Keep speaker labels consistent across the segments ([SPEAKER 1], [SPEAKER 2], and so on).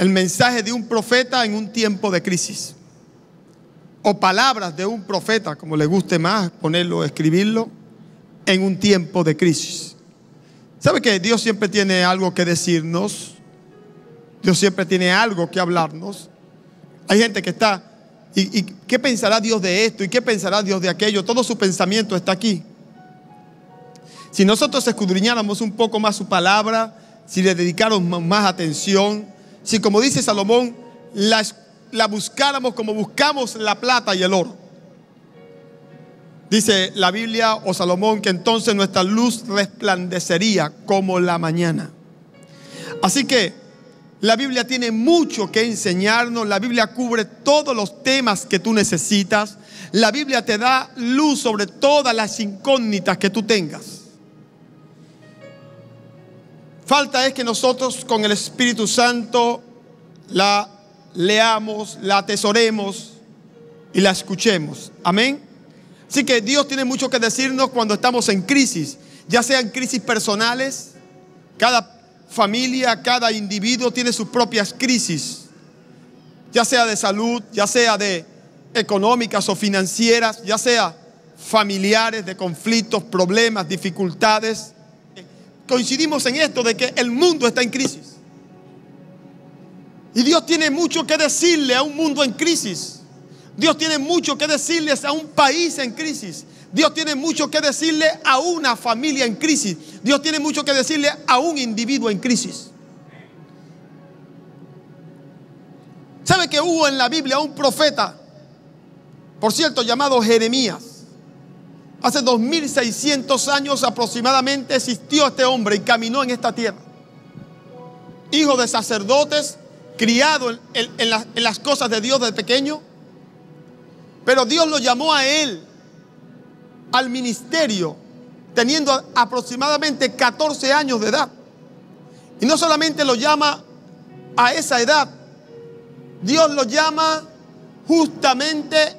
[SPEAKER 1] el mensaje de un profeta en un tiempo de crisis, o palabras de un profeta, como le guste más ponerlo, escribirlo, en un tiempo de crisis. ¿Sabe que Dios siempre tiene algo que decirnos? Dios siempre tiene algo que hablarnos. Hay gente que está, ¿y qué pensará Dios de esto? ¿Y qué pensará Dios de aquello? Todo su pensamiento está aquí. Si nosotros escudriñáramos un poco más su palabra, si le dedicáramos más atención, si, como dice Salomón, la buscáramos como buscamos la plata y el oro. Dice la Biblia o Salomón que entonces nuestra luz resplandecería como la mañana. Así que la Biblia tiene mucho que enseñarnos. La Biblia cubre todos los temas que tú necesitas. La Biblia te da luz sobre todas las incógnitas que tú tengas. Falta es que nosotros con el Espíritu Santo la leamos, la atesoremos y la escuchemos. Amén. Así que Dios tiene mucho que decirnos cuando estamos en crisis, ya sean crisis personales. Cada familia, cada individuo tiene sus propias crisis, ya sea de salud, ya sea de económicas o financieras, ya sea familiares, de conflictos, problemas, dificultades. Coincidimos en esto de que el mundo está en crisis. Y Dios tiene mucho que decirle a un mundo en crisis. Dios tiene mucho que decirles a un país en crisis. Dios tiene mucho que decirle a una familia en crisis. Dios tiene mucho que decirle a un individuo en crisis. ¿Sabe que hubo en la Biblia un profeta, por cierto, llamado Jeremías? Hace 2600 años aproximadamente existió este hombre y caminó en esta tierra. Hijo de sacerdotes, criado en las cosas de Dios desde pequeño. Pero Dios lo llamó a él al ministerio teniendo aproximadamente 14 años de edad. Y no solamente lo llama a esa edad, Dios lo llama justamente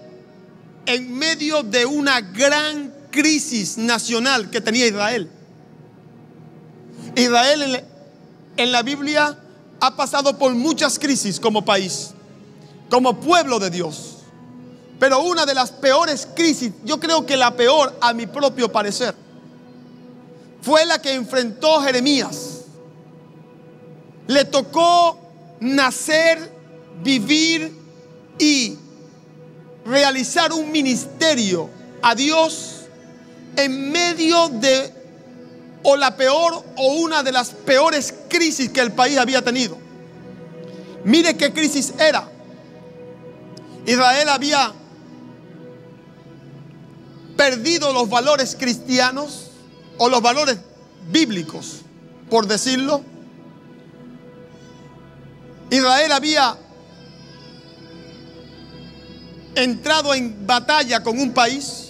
[SPEAKER 1] en medio de una gran crisis nacional que tenía Israel. Israel en la Biblia ha pasado por muchas crisis como país, como pueblo de Dios. Pero una de las peores crisis, yo creo que la peor a mi propio parecer, fue la que enfrentó Jeremías. Le tocó nacer, vivir y realizar un ministerio a Dios en medio de o la peor o una de las peores crisis que el país había tenido. Mire qué crisis era. Israel había perdido los valores cristianos o los valores bíblicos, por decirlo. Israel había entrado en batalla con un país,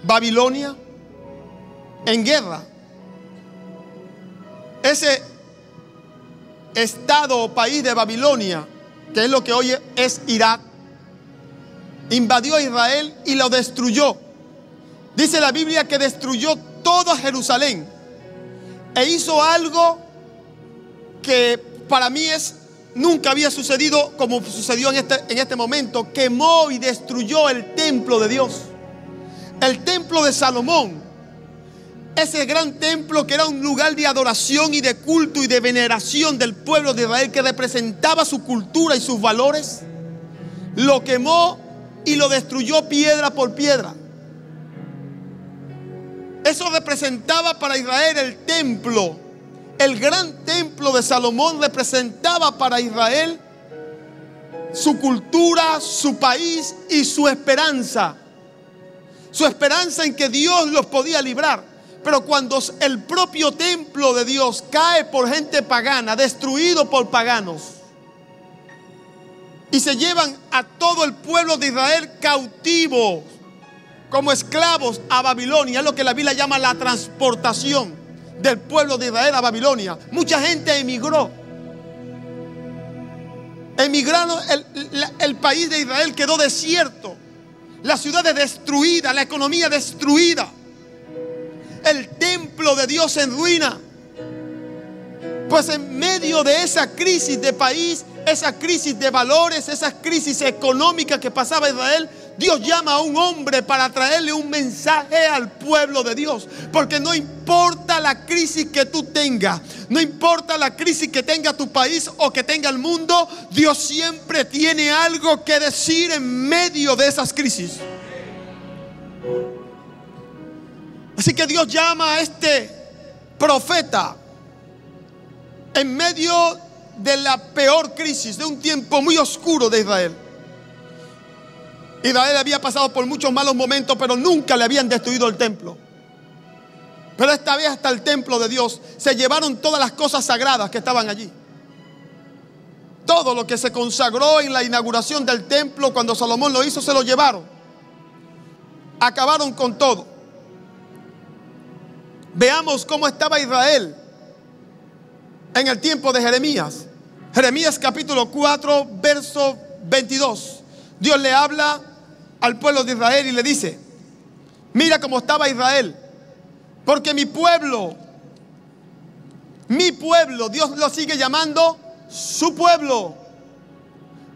[SPEAKER 1] Babilonia, en guerra. Ese estado o país de Babilonia, que es lo que hoy es Irak, invadió a Israel y lo destruyó. Dice la Biblia que destruyó toda Jerusalén e hizo algo que para mí nunca había sucedido como sucedió en este momento. Quemó y destruyó el templo de Dios, el templo de Salomón, ese gran templo que era un lugar de adoración y de culto y de veneración del pueblo de Israel, que representaba su cultura y sus valores. Lo quemó y lo destruyó piedra por piedra. Eso representaba para Israel el templo. El gran templo de Salomón representaba para Israel su cultura, su país y su esperanza. Su esperanza en que Dios los podía librar. Pero cuando el propio templo de Dios cae por gente pagana, destruido por paganos, y se llevan a todo el pueblo de Israel cautivo, como esclavos a Babilonia, es lo que la Biblia llama la transportación del pueblo de Israel a Babilonia. Mucha gente emigró. Emigraron, el país de Israel quedó desierto, las ciudades destruidas, la economía destruida, el templo de Dios en ruina. Pues en medio de esa crisis de país, esa crisis de valores, esa crisis económica que pasaba Israel, Dios llama a un hombre para traerle un mensaje al pueblo de Dios. Porque no importa la crisis que tú tengas, no importa la crisis que tenga tu país o que tenga el mundo, Dios siempre tiene algo que decir en medio de esas crisis. Así que Dios llama a este profeta en medio de la peor crisis, de un tiempo muy oscuro de Israel. Israel había pasado por muchos malos momentos, pero nunca le habían destruido el templo. Pero esta vez hasta el templo de Dios se llevaron todas las cosas sagradas que estaban allí. Todo lo que se consagró en la inauguración del templo cuando Salomón lo hizo, se lo llevaron. Acabaron con todo. Veamos cómo estaba Israel en el tiempo de Jeremías. Jeremías capítulo 4, verso 22. Dios le habla al pueblo de Israel y le dice: mira cómo estaba Israel, porque mi pueblo, Dios lo sigue llamando su pueblo,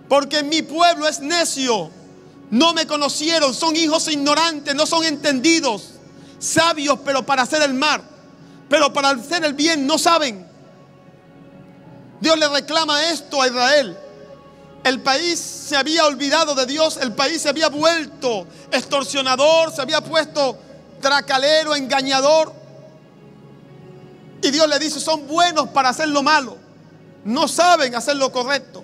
[SPEAKER 1] porque mi pueblo es necio, no me conocieron, son hijos ignorantes, no son entendidos, sabios pero para hacer el mal, pero para hacer el bien no saben. Dios le reclama esto a Israel. El país se había olvidado de Dios, el país se había vuelto extorsionador, se había puesto tracalero, engañador. Y Dios le dice: son buenos para hacer lo malo, no saben hacer lo correcto.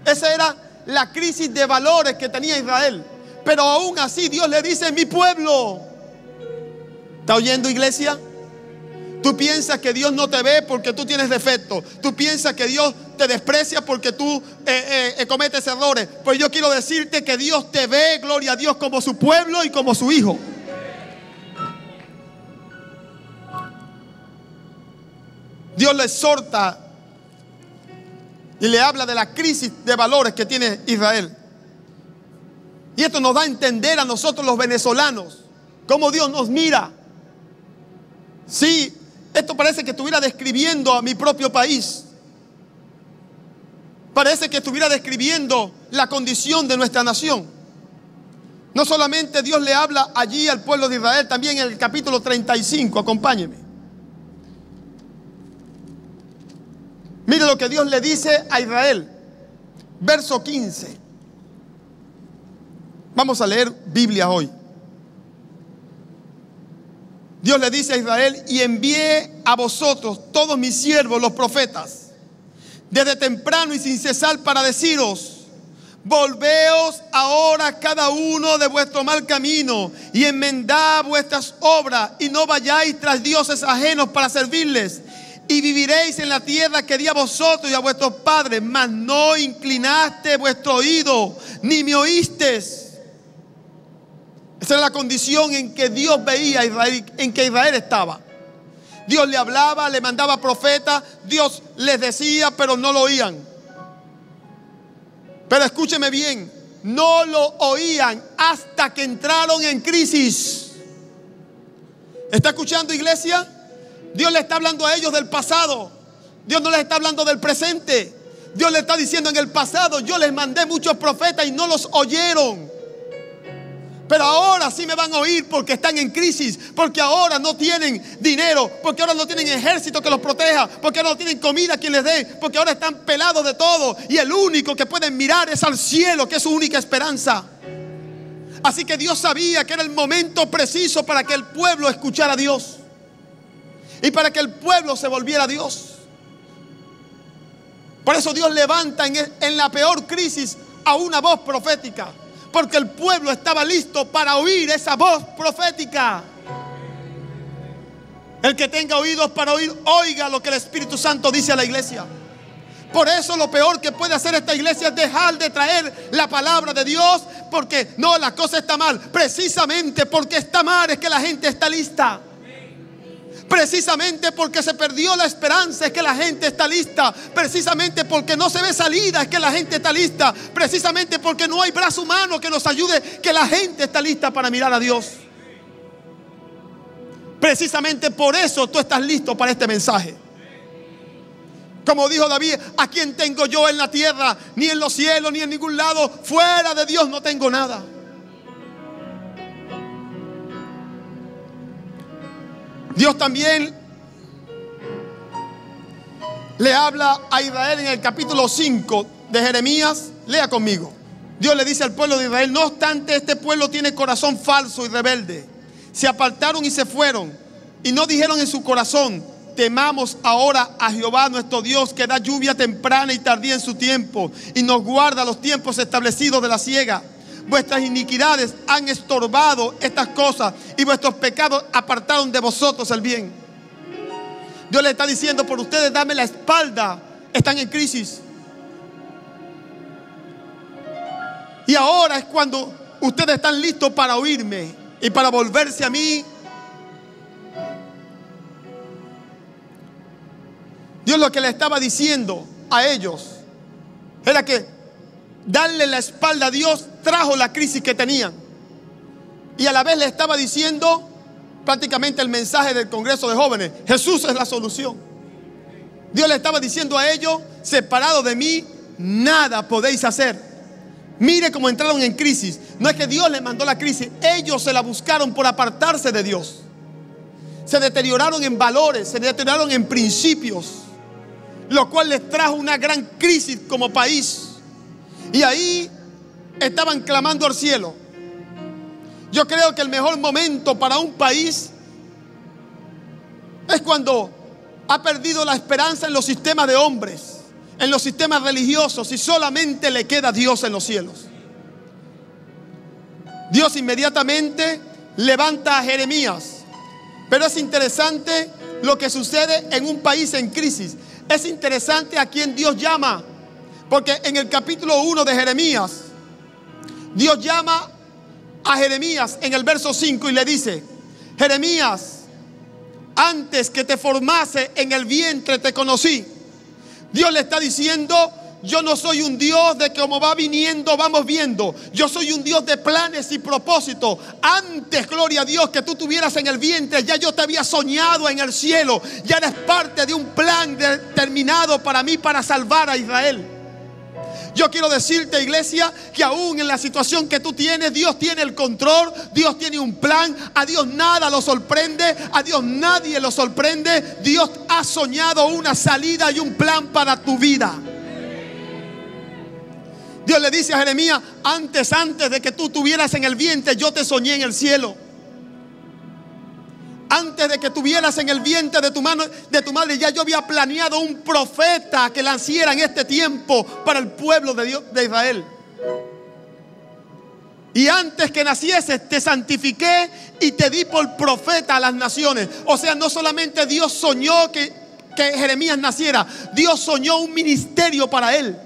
[SPEAKER 1] Esa era la crisis de valores que tenía Israel. Pero aún así Dios le dice: mi pueblo. ¿Está oyendo, iglesia? Tú piensas que Dios no te ve porque tú tienes defectos. Tú piensas que Dios te desprecia porque tú cometes errores. Pues yo quiero decirte que Dios te ve, gloria a Dios, como su pueblo y como su hijo. Dios le exhorta y le habla de la crisis de valores que tiene Israel. Y esto nos da a entender a nosotros los venezolanos cómo Dios nos mira. Sí, esto parece que estuviera describiendo a mi propio país. Parece que estuviera describiendo la condición de nuestra nación. No solamente Dios le habla allí al pueblo de Israel, también en el capítulo 35, acompáñeme. Mire lo que Dios le dice a Israel. Verso 15. Vamos a leer Biblia hoy. Dios le dice a Israel: y envié a vosotros todos mis siervos, los profetas, desde temprano y sin cesar, para deciros: volveos ahora cada uno de vuestro mal camino y enmendad vuestras obras, y no vayáis tras dioses ajenos para servirles, y viviréis en la tierra que di a vosotros y a vuestros padres. Mas no inclinaste vuestro oído, ni me oísteis. Esa era la condición en que Dios veía a Israel, en que Israel estaba. Dios le hablaba, le mandaba profetas, Dios les decía, pero no lo oían. Pero escúcheme bien, no lo oían hasta que entraron en crisis. ¿Está escuchando, iglesia? Dios le está hablando a ellos del pasado. Dios no les está hablando del presente. Dios le está diciendo: en el pasado yo les mandé muchos profetas y no los oyeron. Pero ahora sí me van a oír, porque están en crisis, porque ahora no tienen dinero, porque ahora no tienen ejército que los proteja, porque ahora no tienen comida quien les dé, porque ahora están pelados de todo, y el único que pueden mirar es al cielo, que es su única esperanza. Así que Dios sabía que era el momento preciso para que el pueblo escuchara a Dios y para que el pueblo se volviera a Dios. Por eso Dios levanta en la peor crisis a una voz profética, porque el pueblo estaba listo para oír esa voz profética. El que tenga oídos para oír, oiga lo que el Espíritu Santo dice a la iglesia. Por eso lo peor que puede hacer esta iglesia es dejar de traer la palabra de Dios, porque no, la cosa está mal. Precisamente porque está mal es que la gente está lista. Precisamente porque se perdió la esperanza es que la gente está lista. Precisamente porque no se ve salida es que la gente está lista. Precisamente porque no hay brazo humano que nos ayude, que la gente está lista para mirar a Dios. Precisamente por eso tú estás listo para este mensaje. Como dijo David, ¿a quién tengo yo en la tierra? Ni en los cielos, ni en ningún lado. Fuera de Dios no tengo nada. Dios también le habla a Israel en el capítulo 5 de Jeremías. Lea conmigo. Dios le dice al pueblo de Israel: no obstante, este pueblo tiene corazón falso y rebelde. Se apartaron y se fueron, y no dijeron en su corazón: temamos ahora a Jehová nuestro Dios, que da lluvia temprana y tardía en su tiempo, y nos guarda los tiempos establecidos de la siega. Vuestras iniquidades han estorbado estas cosas, y vuestros pecados apartaron de vosotros el bien. Dios le está diciendo: por ustedes darme la espalda, están en crisis. Y ahora es cuando ustedes están listos para oírme y para volverse a mí. Dios lo que le estaba diciendo a ellos era que darle la espalda a Dios trajo la crisis que tenían. Y a la vez le estaba diciendo prácticamente el mensaje del Congreso de Jóvenes: Jesús es la solución. Dios le estaba diciendo a ellos: separado de mí, nada podéis hacer. Mire cómo entraron en crisis. No es que Dios les mandó la crisis, ellos se la buscaron por apartarse de Dios. Se deterioraron en valores, se deterioraron en principios, lo cual les trajo una gran crisis como país. Y ahí estaban clamando al cielo. Yo creo que el mejor momento para un país es cuando ha perdido la esperanza en los sistemas de hombres, en los sistemas religiosos, y solamente le queda Dios en los cielos. Dios inmediatamente levanta a Jeremías. Pero es interesante lo que sucede en un país en crisis. Es interesante a quien Dios llama, porque en el capítulo 1 de Jeremías, Dios llama a Jeremías en el verso 5 y le dice: Jeremías, antes que te formase en el vientre te conocí. Dios le está diciendo: yo no soy un Dios de como va viniendo, vamos viendo. Yo soy un Dios de planes y propósitos. Antes, gloria a Dios, que tú tuvieras en el vientre, ya yo te había soñado en el cielo. Ya eres parte de un plan determinado para mí, para salvar a Israel. Yo quiero decirte, iglesia, que aún en la situación que tú tienes, Dios tiene el control, Dios tiene un plan. A Dios nada lo sorprende, a Dios nadie lo sorprende. Dios ha soñado una salida y un plan para tu vida. Dios le dice a Jeremías: antes de que tú tuvieras en el vientre, yo te soñé en el cielo. Antes de que tuvieras en el vientre de tu madre, ya yo había planeado un profeta que naciera en este tiempo para el pueblo de Dios, de Israel. Y antes que nacieses te santifiqué y te di por profeta a las naciones. O sea, no solamente Dios soñó que Jeremías naciera, Dios soñó un ministerio para él.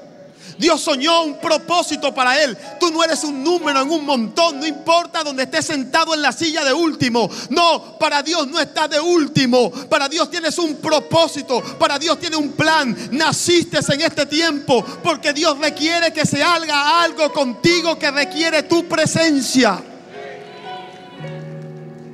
[SPEAKER 1] Dios soñó un propósito para él. Tú no eres un número en un montón. No importa donde estés sentado en la silla de último. No, para Dios no estás de último. Para Dios tienes un propósito. Para Dios tiene un plan. Naciste en este tiempo porque Dios requiere que se haga algo contigo que requiere tu presencia.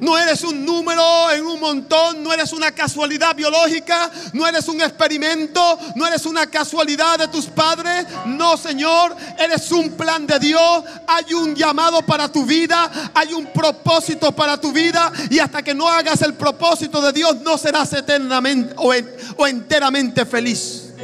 [SPEAKER 1] No eres un número en un montón, no eres una casualidad biológica, no eres un experimento, no eres una casualidad de tus padres. No, Señor, eres un plan de Dios. Hay un llamado para tu vida, hay un propósito para tu vida, y hasta que no hagas el propósito de Dios no serás eternamente o enteramente feliz.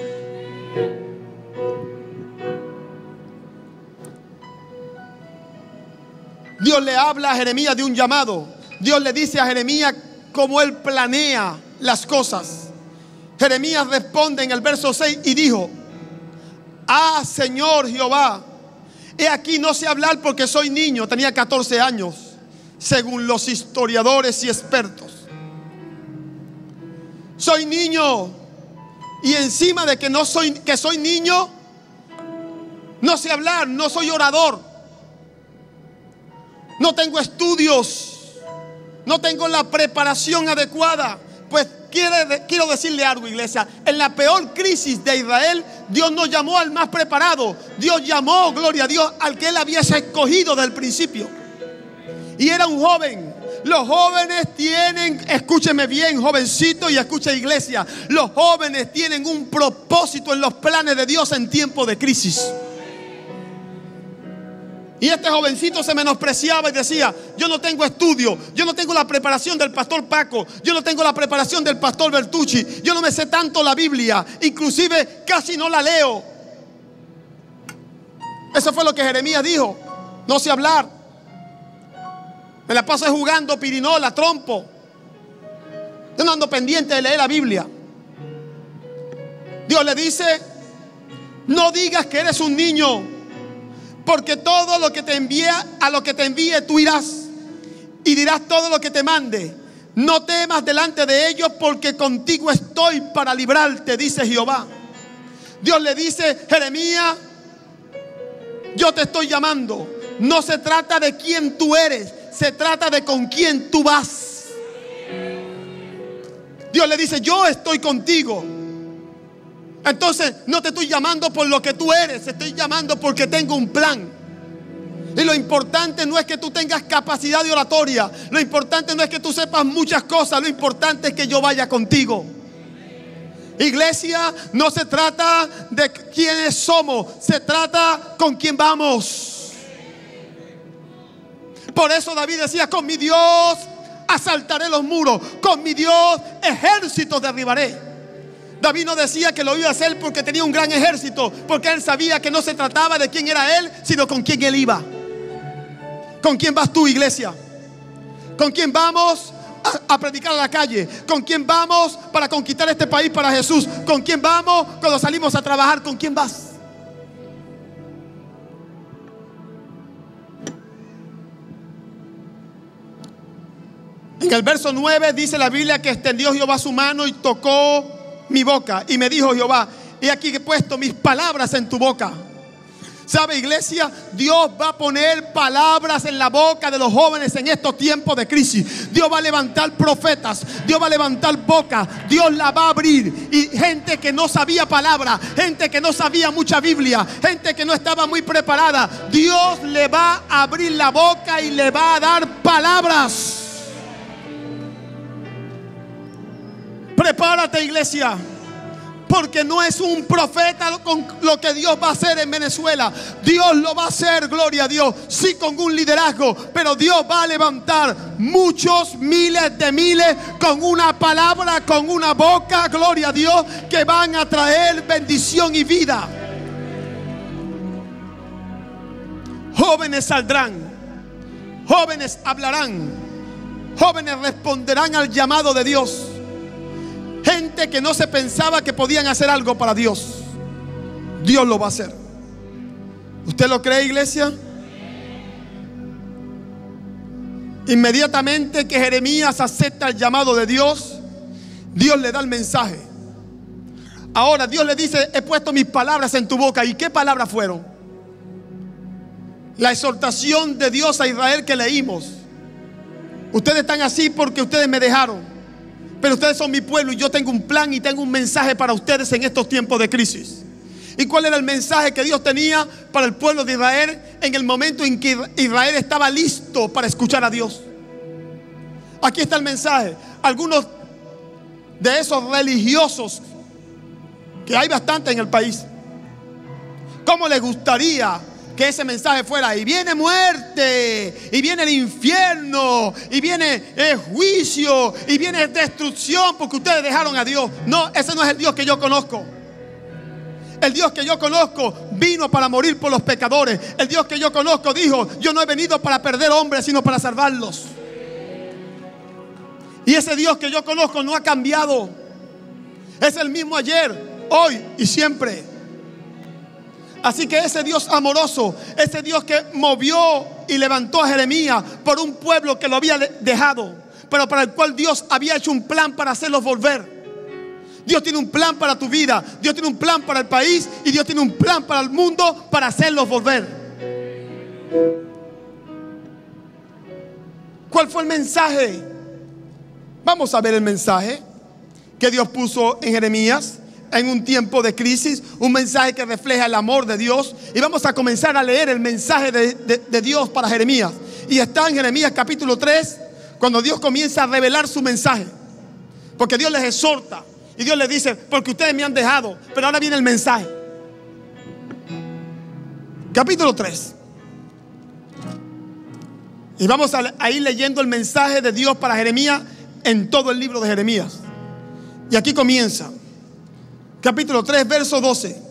[SPEAKER 1] Dios le habla a Jeremías de un llamado. Dios le dice a Jeremías cómo él planea las cosas. Jeremías responde en el verso 6 y dijo: ah, Señor Jehová, he aquí no sé hablar porque soy niño. Tenía 14 años, según los historiadores y expertos. Soy niño, y encima de que soy niño, no sé hablar, no soy orador, no tengo estudios, no tengo la preparación adecuada. Pues quiero decirle algo, iglesia. En la peor crisis de Israel, Dios no llamó al más preparado. Dios llamó, gloria a Dios, al que él había escogido del principio. Y era un joven. Los jóvenes tienen, escúcheme bien, jovencito, y escucha, iglesia, los jóvenes tienen un propósito en los planes de Dios en tiempo de crisis. Y este jovencito se menospreciaba y decía: yo no tengo estudio, yo no tengo la preparación del pastor Paco, yo no tengo la preparación del pastor Bertucci, yo no me sé tanto la Biblia, inclusive casi no la leo. Eso fue lo que Jeremías dijo: no sé hablar, me la paso jugando pirinola, trompo, yo no ando pendiente de leer la Biblia. Dios le dice: no digas que eres un niño, porque todo lo que te envíe, a lo que te envíe tú irás, y dirás todo lo que te mande. No temas delante de ellos, porque contigo estoy para librarte, dice Jehová. Dios le dice: Jeremías, yo te estoy llamando. No se trata de quién tú eres, se trata de con quién tú vas. Dios le dice: yo estoy contigo. Entonces no te estoy llamando por lo que tú eres, te estoy llamando porque tengo un plan. Y lo importante no es que tú tengas capacidad de oratoria, lo importante no es que tú sepas muchas cosas, lo importante es que yo vaya contigo. Iglesia, no se trata de quiénes somos, se trata con quién vamos. Por eso David decía: con mi Dios asaltaré los muros, con mi Dios ejércitos derribaré. David no decía que lo iba a hacer porque tenía un gran ejército, porque él sabía que no se trataba de quién era él, sino con quién él iba. ¿Con quién vas tú, iglesia? ¿Con quién vamos a predicar a la calle? ¿Con quién vamos para conquistar este país para Jesús? ¿Con quién vamos cuando salimos a trabajar? ¿Con quién vas? En el verso 9 dice la Biblia que extendió Jehová su mano y tocó mi boca, y me dijo Jehová: he aquí que he puesto mis palabras en tu boca. ¿Sabe, iglesia? Dios va a poner palabras en la boca de los jóvenes en estos tiempos de crisis. Dios va a levantar profetas, Dios va a levantar boca, Dios la va a abrir. Y gente que no sabía palabra, gente que no sabía mucha Biblia, gente que no estaba muy preparada, Dios le va a abrir la boca y le va a dar palabras. Prepárate, iglesia, porque no es un profeta con lo que Dios va a hacer en Venezuela. Dios lo va a hacer, gloria a Dios, sí, con un liderazgo, pero Dios va a levantar muchos miles de miles con una palabra, con una boca, gloria a Dios, que van a traer bendición y vida. Jóvenes saldrán, jóvenes hablarán, jóvenes responderán al llamado de Dios. Gente que no se pensaba que podían hacer algo para Dios, Dios lo va a hacer. ¿Usted lo cree, iglesia? Inmediatamente que Jeremías acepta el llamado de Dios, Dios le da el mensaje. Ahora Dios le dice: he puesto mis palabras en tu boca. ¿Y qué palabras fueron? La exhortación de Dios a Israel que leímos. Ustedes están así porque ustedes me dejaron, pero ustedes son mi pueblo y yo tengo un plan y tengo un mensaje para ustedes en estos tiempos de crisis. ¿Y cuál era el mensaje que Dios tenía para el pueblo de Israel en el momento en que Israel estaba listo para escuchar a Dios? Aquí está el mensaje. Algunos de esos religiosos, que hay bastante en el país, ¿cómo les gustaría que ese mensaje fuera: y viene muerte, y viene el infierno, y viene juicio, y viene destrucción porque ustedes dejaron a Dios? No, ese no es el Dios que yo conozco. El Dios que yo conozco vino para morir por los pecadores. El Dios que yo conozco dijo: yo no he venido para perder hombres, sino para salvarlos. Y ese Dios que yo conozco no ha cambiado. Es el mismo ayer, hoy y siempre. Así que ese Dios amoroso, ese Dios que movió y levantó a Jeremías por un pueblo que lo había dejado, pero para el cual Dios había hecho un plan para hacerlos volver. Dios tiene un plan para tu vida, Dios tiene un plan para el país, y Dios tiene un plan para el mundo para hacerlos volver. ¿Cuál fue el mensaje? Vamos a ver el mensaje que Dios puso en Jeremías en un tiempo de crisis, un mensaje que refleja el amor de Dios. Y vamos a comenzar a leer el mensaje de Dios para Jeremías. Y está en Jeremías capítulo 3, cuando Dios comienza a revelar su mensaje. Porque Dios les exhorta y Dios les dice: porque ustedes me han dejado. Pero ahora viene el mensaje. Capítulo 3. Y vamos a ir leyendo el mensaje de Dios para Jeremías en todo el libro de Jeremías. Y aquí comienza. Capítulo 3, verso 12.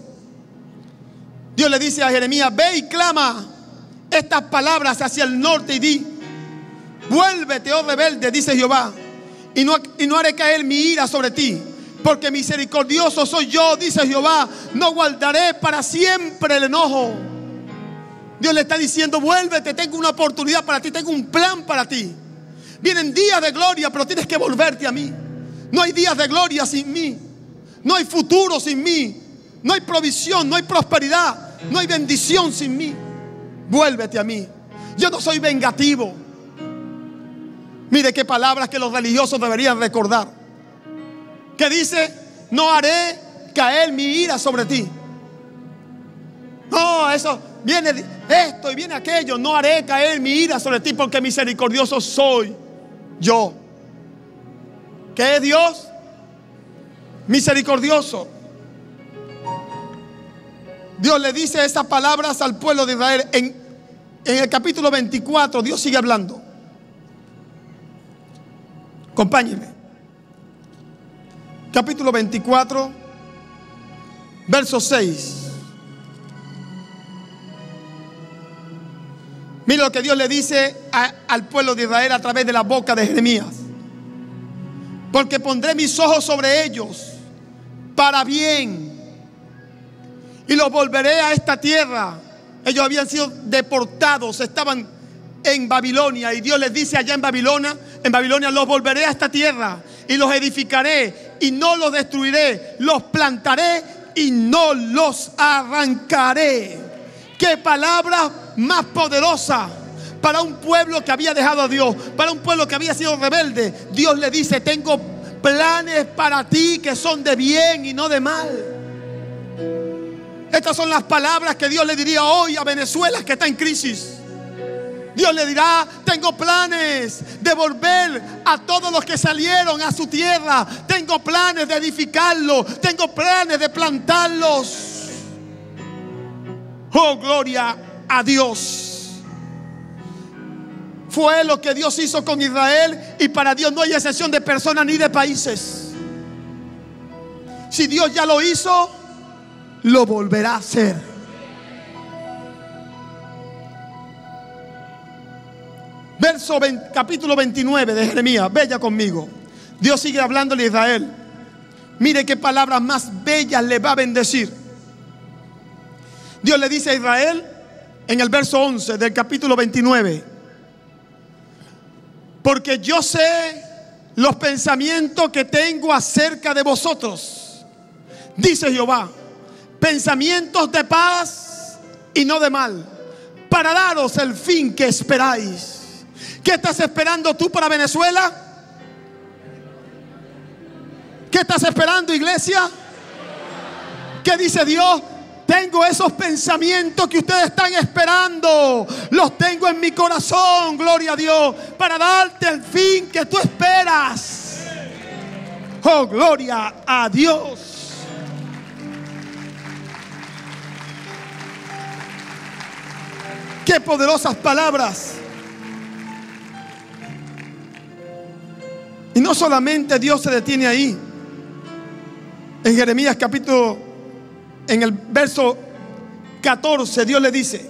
[SPEAKER 1] Dios le dice a Jeremías: ve y clama estas palabras hacia el norte y di: vuélvete, oh rebelde, dice Jehová, y no haré caer mi ira sobre ti, porque misericordioso soy yo, dice Jehová, no guardaré para siempre el enojo. Dios le está diciendo: vuélvete, tengo una oportunidad para ti, tengo un plan para ti. Vienen días de gloria, pero tienes que volverte a mí. No hay días de gloria sin mí. No hay futuro sin mí. No hay provisión, no hay prosperidad, no hay bendición sin mí. Vuélvete a mí. Yo no soy vengativo. Mire qué palabras que los religiosos deberían recordar. Que dice: no haré caer mi ira sobre ti. No, eso viene esto y viene aquello. No haré caer mi ira sobre ti, porque misericordioso soy yo. ¿Qué es Dios? Misericordioso. Dios le dice esas palabras al pueblo de Israel. En el capítulo 24 Dios sigue hablando. Acompáñenme. Capítulo 24, verso 6. Mira lo que Dios le dice al pueblo de Israel a través de la boca de Jeremías: porque pondré mis ojos sobre ellos para bien, y los volveré a esta tierra. Ellos habían sido deportados, estaban en Babilonia, y Dios les dice allá en Babilonia: los volveré a esta tierra y los edificaré y no los destruiré, los plantaré y no los arrancaré. Qué palabra más poderosa para un pueblo que había dejado a Dios, para un pueblo que había sido rebelde. Dios le dice: tengo planes para ti que son de bien y no de mal. Estas son las palabras que Dios le diría hoy a Venezuela, que está en crisis. Dios le dirá: tengo planes de volver a todos los que salieron a su tierra. Tengo planes de edificarlos. Tengo planes de plantarlos. Oh, gloria a Dios. Fue lo que Dios hizo con Israel, y para Dios no hay excepción de personas ni de países. Si Dios ya lo hizo, lo volverá a hacer. Capítulo 29 de Jeremías. Bella conmigo. Dios sigue hablándole a Israel. Mire qué palabras más bellas le va a bendecir. Dios le dice a Israel en el verso 11 del capítulo 29: porque yo sé los pensamientos que tengo acerca de vosotros, dice Jehová, pensamientos de paz y no de mal, para daros el fin que esperáis. ¿Qué estás esperando tú para Venezuela? ¿Qué estás esperando, iglesia? ¿Qué dice Dios? Tengo esos pensamientos que ustedes están esperando. Los tengo en mi corazón, gloria a Dios, para darte el fin que tú esperas. Oh, gloria a Dios. Qué poderosas palabras. Y no solamente Dios se detiene ahí. En Jeremías capítulo, en el verso 14, Dios le dice: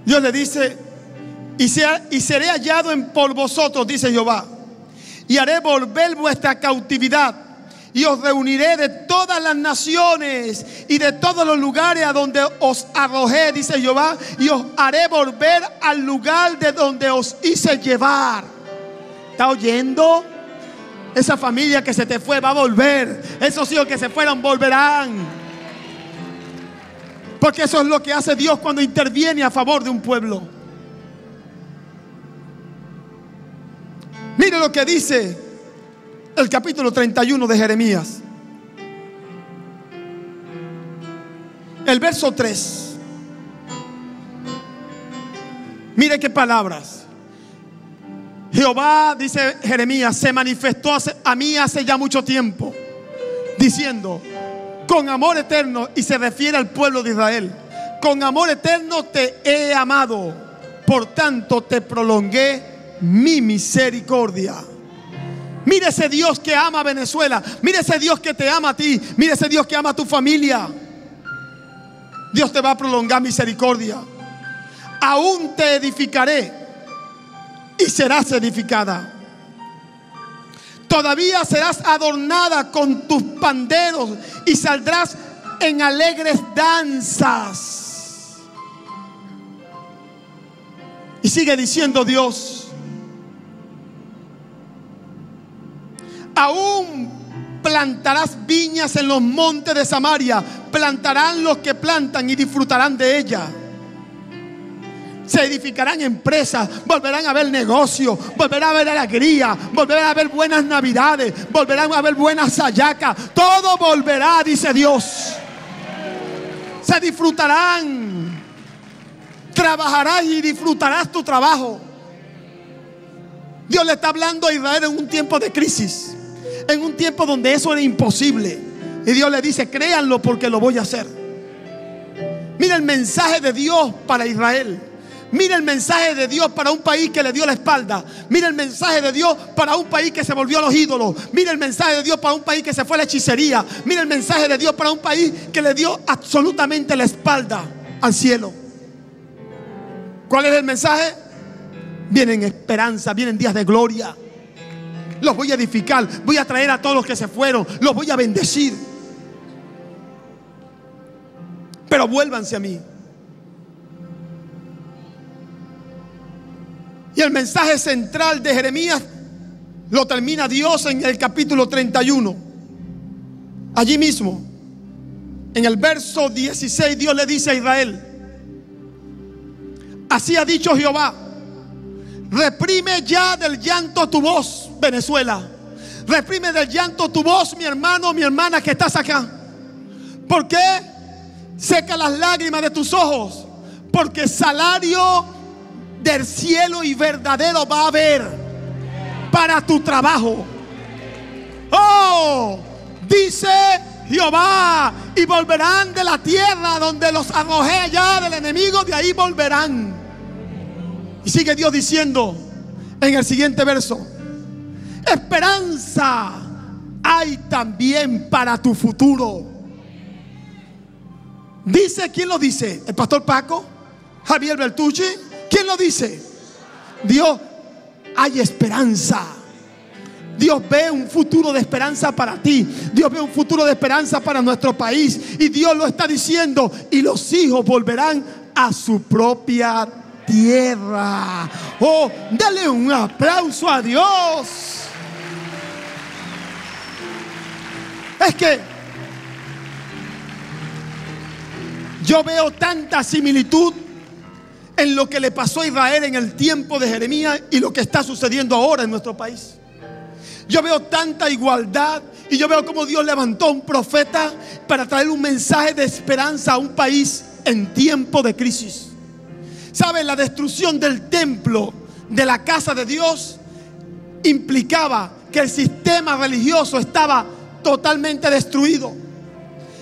[SPEAKER 1] Dios le dice: y seré hallado por vosotros, dice Jehová, y haré volver vuestra cautividad, y os reuniré de todas las naciones y de todos los lugares a donde os arrojé, dice Jehová, y os haré volver al lugar de donde os hice llevar. ¿Está oyendo? Esa familia que se te fue va a volver. Esos hijos que se fueron volverán. Porque eso es lo que hace Dios cuando interviene a favor de un pueblo. Mire lo que dice el capítulo 31 de Jeremías. el verso 3. Mire qué palabras. Jehová, dice Jeremías, se manifestó a mí hace ya mucho tiempo, diciendo: con amor eterno, y se refiere al pueblo de Israel, con amor eterno te he amado, por tanto te prolongué mi misericordia. Mire ese Dios que ama a Venezuela. Mire ese Dios que te ama a ti. Mire ese Dios que ama a tu familia. Dios te va a prolongar misericordia. Aún te edificaré y serás edificada. Todavía serás adornada con tus panderos y saldrás en alegres danzas. Y sigue diciendo Dios: aún plantarás viñas en los montes de Samaria. Plantarán los que plantan y disfrutarán de ella. Se edificarán empresas, volverán a haber negocio, volverá a haber alegría, volverán a haber buenas navidades, volverán a haber buenas hallacas. Todo volverá, dice Dios. Se disfrutarán. Trabajarás y disfrutarás tu trabajo. Dios le está hablando a Israel en un tiempo de crisis, en un tiempo donde eso era imposible. Y Dios le dice: créanlo porque lo voy a hacer. Mira el mensaje de Dios para Israel. Mira el mensaje de Dios para un país que le dio la espalda. Mira el mensaje de Dios para un país que se volvió a los ídolos. Mira el mensaje de Dios para un país que se fue a la hechicería. Mira el mensaje de Dios para un país que le dio absolutamente la espalda al cielo. ¿Cuál es el mensaje? Vienen esperanza, vienen días de gloria. Los voy a edificar, voy a traer a todos los que se fueron, los voy a bendecir. Pero vuélvanse a mí. Y el mensaje central de Jeremías lo termina Dios en el capítulo 31. Allí mismo, en el verso 16, Dios le dice a Israel: así ha dicho Jehová: reprime ya del llanto tu voz, Venezuela. Reprime del llanto tu voz, mi hermano, mi hermana que estás acá. ¿Por qué? Seca las lágrimas de tus ojos, porque salario del cielo y verdadero va a haber para tu trabajo. Oh, dice Jehová: y volverán de la tierra donde los arrojé allá del enemigo, de ahí volverán. Y sigue Dios diciendo en el siguiente verso: esperanza hay también para tu futuro. Dice, ¿quién lo dice? ¿El pastor Paco? ¿Javier Bertucci? ¿Quién lo dice? Dios. Hay esperanza. Dios ve un futuro de esperanza para ti. Dios ve un futuro de esperanza para nuestro país. Y Dios lo está diciendo: y los hijos volverán a su propia tierra. Oh, dale un aplauso a Dios. Es que yo veo tanta similitud en lo que le pasó a Israel en el tiempo de Jeremías y lo que está sucediendo ahora en nuestro país. Yo veo tanta igualdad y yo veo cómo Dios levantó un profeta para traer un mensaje de esperanza a un país en tiempo de crisis. ¿Saben? La destrucción del templo, de la casa de Dios, implicaba que el sistema religioso estaba totalmente destruido.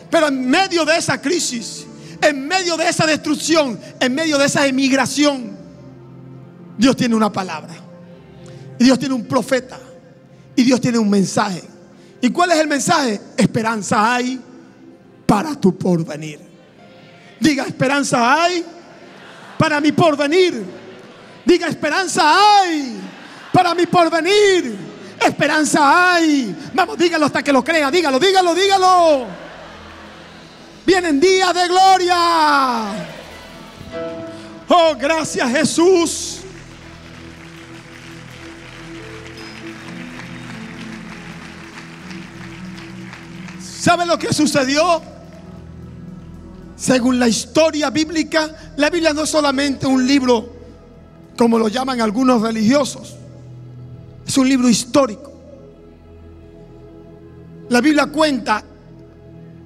[SPEAKER 1] Pero en medio de esa crisis, en medio de esa destrucción, en medio de esa emigración, Dios tiene una palabra. Y Dios tiene un profeta. Y Dios tiene un mensaje. ¿Y cuál es el mensaje? Esperanza hay para tu porvenir. Diga: esperanza hay para mi porvenir. Diga: esperanza hay para mi porvenir. Esperanza hay. Vamos, dígalo hasta que lo crea. Dígalo, dígalo, dígalo. Vienen días de gloria. Oh, gracias, Jesús. ¿Sabe lo que sucedió? Según la historia bíblica, la Biblia no es solamente un libro como lo llaman algunos religiosos. Es un libro histórico. La Biblia cuenta,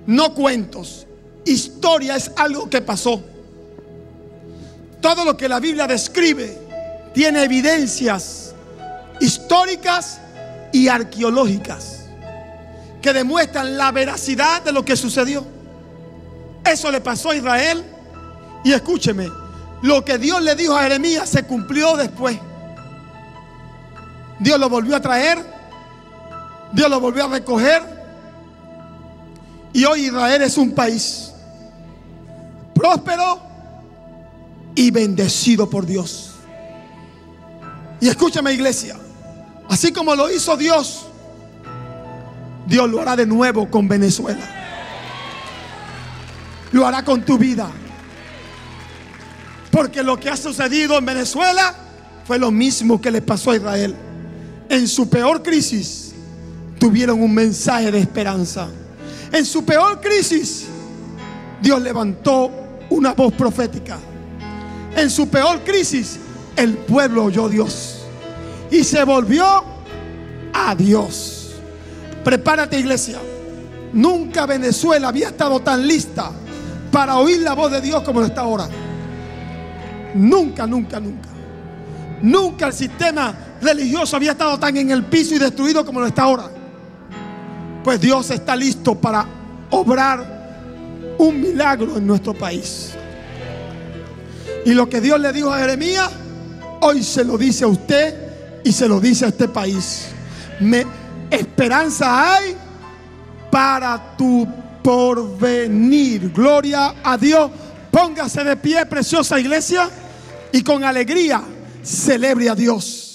[SPEAKER 1] no cuentos, historia es algo que pasó. Todo lo que la Biblia describe tiene evidencias históricas y arqueológicas que demuestran la veracidad de lo que sucedió. Eso le pasó a Israel. Y escúcheme, lo que Dios le dijo a Jeremías se cumplió después. Dios lo volvió a traer, Dios lo volvió a recoger, y hoy Israel es un país próspero y bendecido por Dios. Y escúchame, iglesia, así como lo hizo Dios, Dios lo hará de nuevo con Venezuela. Lo hará con tu vida. Porque lo que ha sucedido en Venezuela fue lo mismo que le pasó a Israel. En su peor crisis tuvieron un mensaje de esperanza. En su peor crisis Dios levantó una voz profética. En su peor crisis el pueblo oyó a Dios y se volvió a Dios. Prepárate, iglesia. Nunca Venezuela había estado tan lista para oír la voz de Dios como lo está ahora. Nunca, nunca, nunca. Nunca el sistema religioso había estado tan en el piso y destruido como lo está ahora. Pues Dios está listo para obrar un milagro en nuestro país. Y lo que Dios le dijo a Jeremías, hoy se lo dice a usted y se lo dice a este país. Esperanza hay para tu porvenir. Gloria a Dios. Póngase de pie, preciosa iglesia, y con alegría celebre a Dios.